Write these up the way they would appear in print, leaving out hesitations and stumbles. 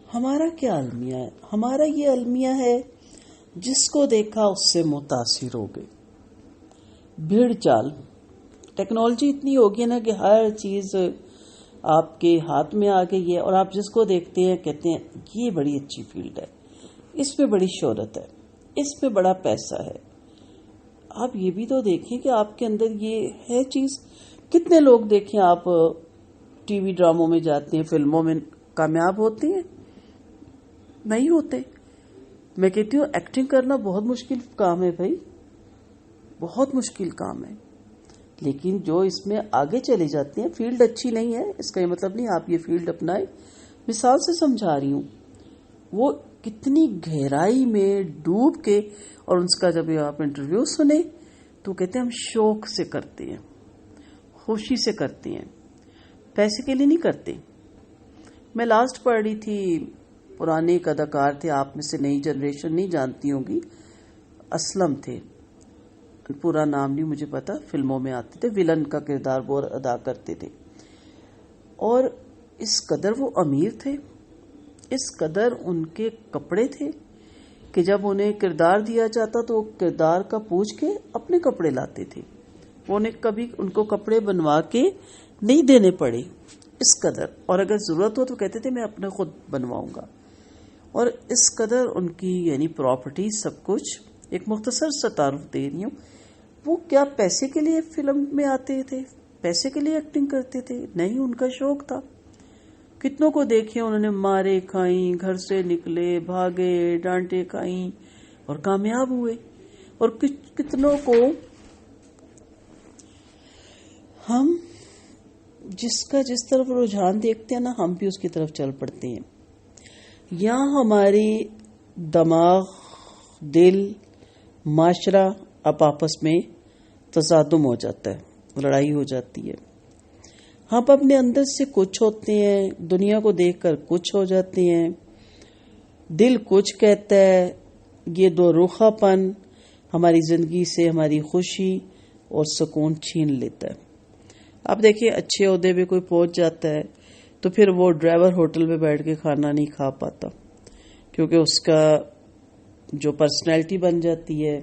ہمارا کیا المیہ ہے؟ ہمارا یہ المیہ ہے جس کو دیکھا اس سے متاثر ہو گئے. بھیڑ چال. ٹیکنالوجی اتنی ہوگی نا کہ ہر چیز آپ کے ہاتھ میں آ گئی ہے، اور آپ جس کو دیکھتے ہیں کہتے ہیں یہ بڑی اچھی فیلڈ ہے، اس پہ بڑی شہرت ہے، اس پہ بڑا پیسہ ہے. آپ یہ بھی تو دیکھیں کہ آپ کے اندر یہ ہے چیز. کتنے لوگ دیکھیں آپ ٹی وی ڈراموں میں جاتے ہیں، فلموں میں کامیاب ہوتے ہیں؟ نہیں ہوتے. میں کہتی ہوں ایکٹنگ کرنا بہت مشکل کام ہے بھائی، بہت مشکل کام ہے. لیکن جو اس میں آگے چلے جاتے ہیں، فیلڈ اچھی نہیں ہے اس کا یہ مطلب نہیں آپ یہ فیلڈ اپنائیں. مثال سے سمجھا رہی ہوں، وہ کتنی گہرائی میں ڈوب کے، اور ان کا جب آپ انٹرویو سنیں تو کہتے ہیں ہم شوق سے کرتے ہیں، خوشی سے کرتے ہیں، پیسے کے لیے نہیں کرتے. میں لاسٹ پڑھ رہی تھی، پرانے ایک اداکار تھے، آپ میں سے نئی جنریشن نہیں جانتی ہوں گی، اسلم تھے، پورا نام نہیں مجھے پتا، فلموں میں آتے تھے، ویلن کا کردار وہ ادا کرتے تھے. اور اس قدر وہ امیر تھے، اس قدر ان کے کپڑے تھے کہ جب انہیں کردار دیا جاتا تو وہ کردار کا پوچھ کے اپنے کپڑے لاتے تھے. انہیں کبھی ان کو کپڑے بنوا کے نہیں دینے پڑے، اس قدر. اور اگر ضرورت ہو تو کہتے تھے میں اپنے خود بنواؤں گا. اور اس قدر ان کی یعنی پراپرٹی سب کچھ. ایک مختصر سا تعارف دے رہی ہوں. وہ کیا پیسے کے لیے فلم میں آتے تھے؟ پیسے کے لیے ایکٹنگ کرتے تھے؟ نہیں، ان کا شوق تھا. کتنوں کو دیکھے انہوں نے مارے کھائیں، گھر سے نکلے، بھاگے، ڈانٹے کھائیں اور کامیاب ہوئے. اور کتنوں کو ہم جس کا جس طرف رجحان دیکھتے ہیں نا، ہم بھی اس کی طرف چل پڑتے ہیں. یا ہماری دماغ، دل، معاشرہ اب آپس میں تصادم ہو جاتا ہے، لڑائی ہو جاتی ہے. ہم اپنے اندر سے کچھ ہوتے ہیں، دنیا کو دیکھ کر کچھ ہو جاتے ہیں. دل کچھ کہتا ہے. یہ دو رخا پن ہماری زندگی سے ہماری خوشی اور سکون چھین لیتا ہے. آپ دیکھیں اچھے عہدے پہ کوئی پہنچ جاتا ہے تو پھر وہ ڈرائیور ہوٹل پہ بیٹھ کے کھانا نہیں کھا پاتا، کیونکہ اس کا جو پرسنالٹی بن جاتی ہے،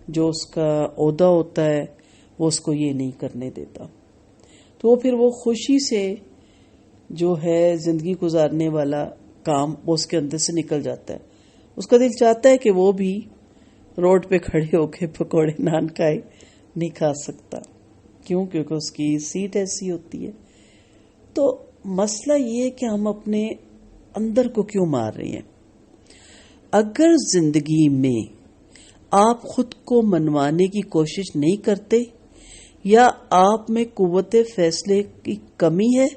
جو اس کا عہدہ ہوتا ہے، وہ اس کو یہ نہیں کرنے دیتا. تو پھر وہ خوشی سے جو ہے زندگی گزارنے والا کام وہ اس کے اندر سے نکل جاتا ہے. اس کا دل چاہتا ہے کہ وہ بھی روڈ پہ کھڑے ہو کے پکوڑے نان کھائے، نہیں کھا سکتا. کیوں؟ کیونکہ اس کی سیٹ ایسی ہوتی ہے. تو مسئلہ یہ ہے کہ ہم اپنے اندر کو کیوں مار رہے ہیں؟ اگر زندگی میں آپ خود کو منوانے کی کوشش نہیں کرتے، یا آپ میں قوت فیصلے کی کمی ہے،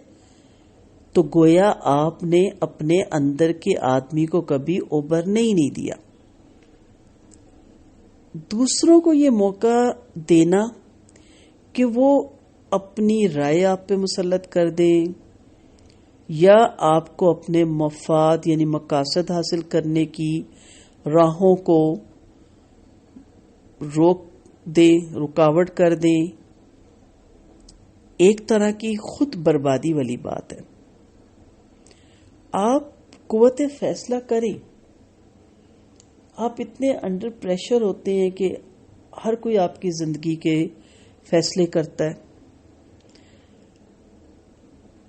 تو گویا آپ نے اپنے اندر کے آدمی کو کبھی ابھرنے ہی نہیں دیا. دوسروں کو یہ موقع دینا کہ وہ اپنی رائے آپ پہ مسلط کر دیں، یا آپ کو اپنے مفاد یعنی مقاصد حاصل کرنے کی راہوں کو روک دیں، رکاوٹ کر دیں، ایک طرح کی خود بربادی والی بات ہے. آپ قوت فیصلہ کریں. آپ اتنے انڈر پریشر ہوتے ہیں کہ ہر کوئی آپ کی زندگی کے فیصلے کرتا ہے.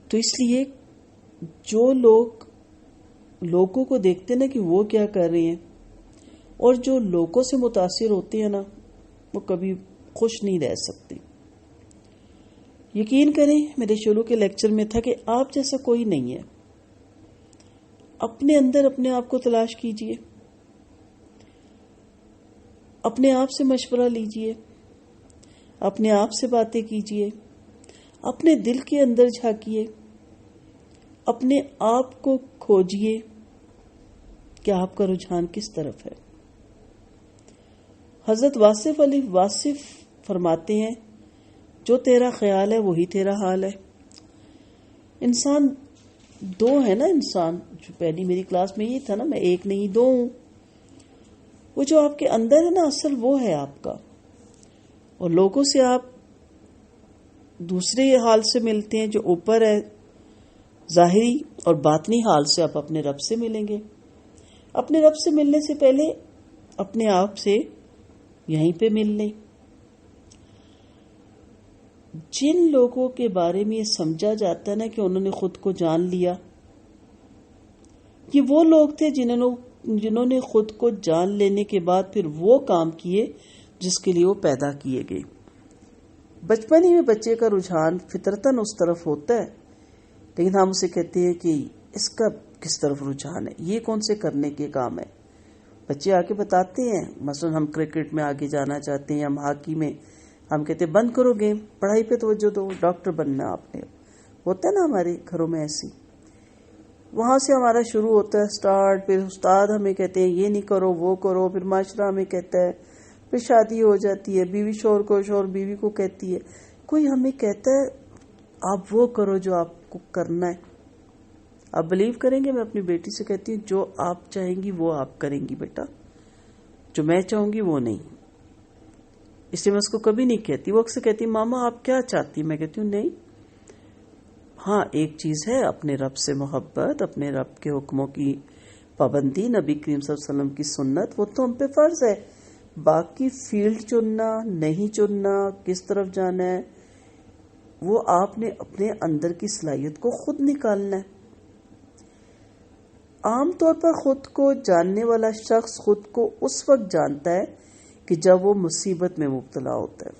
تو اس لیے جو لوگ لوگوں کو دیکھتے ہیں نا کہ وہ کیا کر رہے ہیں، اور جو لوگوں سے متاثر ہوتے ہیں نا، وہ کبھی خوش نہیں رہ سکتے. یقین کریں، میرے شروع کے لیکچر میں تھا کہ آپ جیسا کوئی نہیں ہے. اپنے اندر اپنے آپ کو تلاش کیجئے، اپنے آپ سے مشورہ لیجئے، اپنے آپ سے باتیں کیجئے، اپنے دل کے اندر جھانکیے، اپنے آپ کو کھوجئے کہ آپ کا رجحان کس طرف ہے. حضرت واصف علی واصف فرماتے ہیں جو تیرا خیال ہے وہی تیرا حال ہے. انسان دو ہے نا، انسان جو پہلی میری کلاس میں یہ تھا نا، میں ایک نہیں دو ہوں. وہ جو آپ کے اندر ہے نا، اصل وہ ہے آپ کا. اور لوگوں سے آپ دوسرے حال سے ملتے ہیں جو اوپر ہے، ظاہری اور باطنی حال سے آپ اپنے رب سے ملیں گے. اپنے رب سے ملنے سے پہلے اپنے آپ سے یہیں پہ مل لیں. جن لوگوں کے بارے میں یہ سمجھا جاتا ہے نا کہ انہوں نے خود کو جان لیا، یہ وہ لوگ تھے جنہوں نے خود کو جان لینے کے بعد پھر وہ کام کیے جس کے لیے وہ پیدا کیے گئے. بچپن ہی میں بچے کا رجحان فطرتاً اس طرف ہوتا ہے، لیکن ہم اسے کہتے ہیں کہ اس کا کس طرف رجحان ہے، یہ کون سے کرنے کے کام ہے. بچے آ کے بتاتے ہیں، مثلا ہم کرکٹ میں آگے جانا چاہتے ہیں، ہم ہاکی میں، ہم کہتے ہیں بند کرو گیم، پڑھائی پہ توجہ دو، ڈاکٹر بننا آپ نے. ہوتا ہے نا ہمارے گھروں میں ایسی. وہاں سے ہمارا شروع ہوتا ہے سٹارٹ. پھر استاد ہمیں کہتے ہیں یہ نہیں کرو وہ کرو، پھر معاشرہ ہمیں کہتا ہے، پھر شادی ہو جاتی ہے، بیوی شوہر کو، شوہر بیوی کو کہتی ہے، کوئی ہمیں کہتا ہے آپ وہ کرو جو آپ کو کرنا ہے. آپ بلیو کریں گے، میں اپنی بیٹی سے کہتی ہوں جو آپ چاہیں گی وہ آپ کریں گی بیٹا، جو میں چاہوں گی وہ نہیں. اس لیے میں اس کو کبھی نہیں کہتی. وہ اکثر کہتی ماما آپ کیا چاہتی، میں کہتی ہوں نہیں. ہاں ایک چیز ہے اپنے رب سے محبت، اپنے رب کے حکموں کی پابندی، نبی کریم صلی اللہ علیہ وسلم کی سنت، وہ تو ہم پہ فرض ہے. باقی فیلڈ چننا، نہیں چننا، کس طرف جانا ہے، وہ آپ نے اپنے اندر کی صلاحیت کو خود نکالنا ہے. عام طور پر خود کو جاننے والا شخص خود کو اس وقت جانتا ہے کہ جب وہ مصیبت میں مبتلا ہوتا ہے.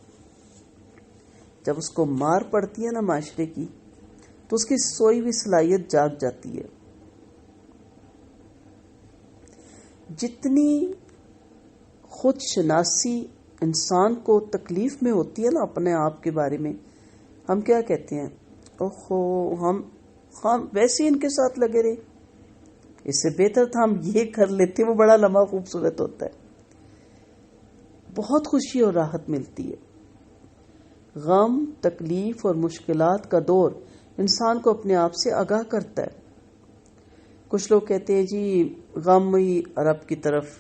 جب اس کو مار پڑتی ہے نا معاشرے کی، تو اس کی سوئی ہوئی صلاحیت جاگ جاتی ہے. جتنی خود شناسی انسان کو تکلیف میں ہوتی ہے نا اپنے آپ کے بارے میں، ہم کیا کہتے ہیں، اوہو ہم ویسے ان کے ساتھ لگے رہے، اس سے بہتر تھا ہم یہ کر لیتے. وہ بڑا لمحہ خوبصورت ہوتا ہے، بہت خوشی اور راحت ملتی ہے. غم، تکلیف اور مشکلات کا دور انسان کو اپنے آپ سے آگاہ کرتا ہے. کچھ لوگ کہتے ہیں جی غم ہی رب کی طرف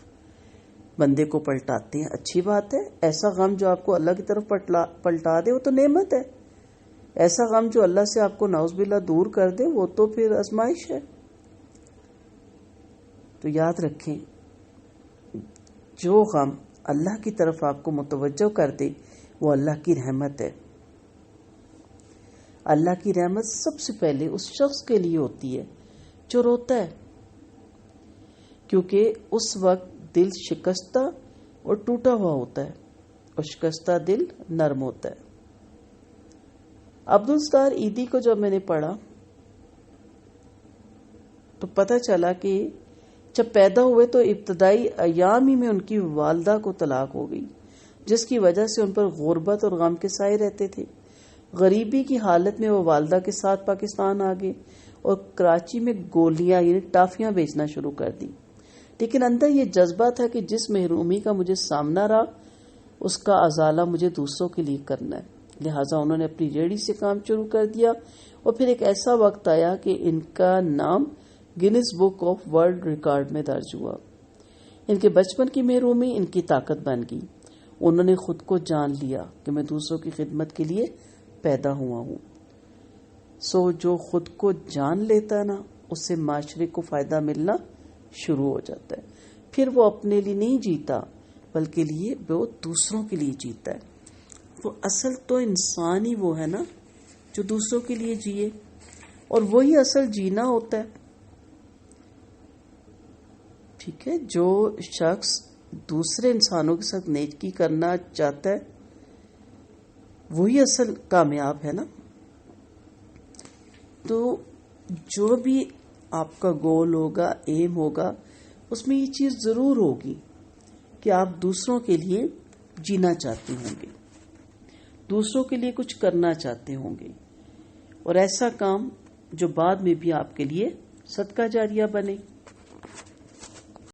بندے کو پلٹاتے ہیں. اچھی بات ہے، ایسا غم جو آپ کو اللہ کی طرف پلٹا دے وہ تو نعمت ہے. ایسا غم جو اللہ سے آپ کو نعوذ باللہ دور کر دے وہ تو پھر آزمائش ہے. تو یاد رکھیں، جو غم اللہ کی طرف آپ کو متوجہ کر دے وہ اللہ کی رحمت ہے. اللہ کی رحمت سب سے پہلے اس شخص کے لیے ہوتی ہے جو روتا ہے، کیونکہ اس وقت دل شکستہ اور ٹوٹا ہوا ہوتا ہے، اور شکستہ دل نرم ہوتا ہے. عبدالستار ایدی کو جب میں نے پڑھا تو پتہ چلا کہ جب پیدا ہوئے تو ابتدائی ایام ہی میں ان کی والدہ کو طلاق ہو گئی، جس کی وجہ سے ان پر غربت اور غم کے سائے رہتے تھے. غریبی کی حالت میں وہ والدہ کے ساتھ پاکستان آ گئے اور کراچی میں گولیاں یعنی ٹافیاں بیچنا شروع کر دی. لیکن اندر یہ جذبہ تھا کہ جس محرومی کا مجھے سامنا رہا اس کا ازالہ مجھے دوسروں کے لیے کرنا ہے. لہٰذا انہوں نے اپنی ریڑھی سے کام شروع کر دیا، اور پھر ایک ایسا وقت آیا کہ ان کا نام grains book of world record میں درج ہوا. ان کے بچپن کی محرومی ان کی طاقت بن گئی. انہوں نے خود کو جان لیا کہ میں دوسروں کی خدمت کے لیے پیدا ہوا ہوں. جو خود کو جان لیتا ہے نا، اس سے معاشرے کو فائدہ ملنا شروع ہو جاتا ہے. پھر وہ اپنے لیے نہیں جیتا بلکہ وہ دوسروں کے لیے جیتا ہے. وہ اصل تو انسان ہی وہ ہے نا جو دوسروں کے لیے جیے، اور وہی اصل جینا ہوتا ہے. ٹھیک ہے، جو شخص دوسرے انسانوں کے ساتھ نیکی کرنا چاہتا ہے وہی اصل کامیاب ہے نا. تو جو بھی آپ کا گول ہوگا، ایم ہوگا، اس میں یہ چیز ضرور ہوگی کہ آپ دوسروں کے لیے جینا چاہتے ہوں گے، دوسروں کے لیے کچھ کرنا چاہتے ہوں گے، اور ایسا کام جو بعد میں بھی آپ کے لیے صدقہ جاریہ بنے.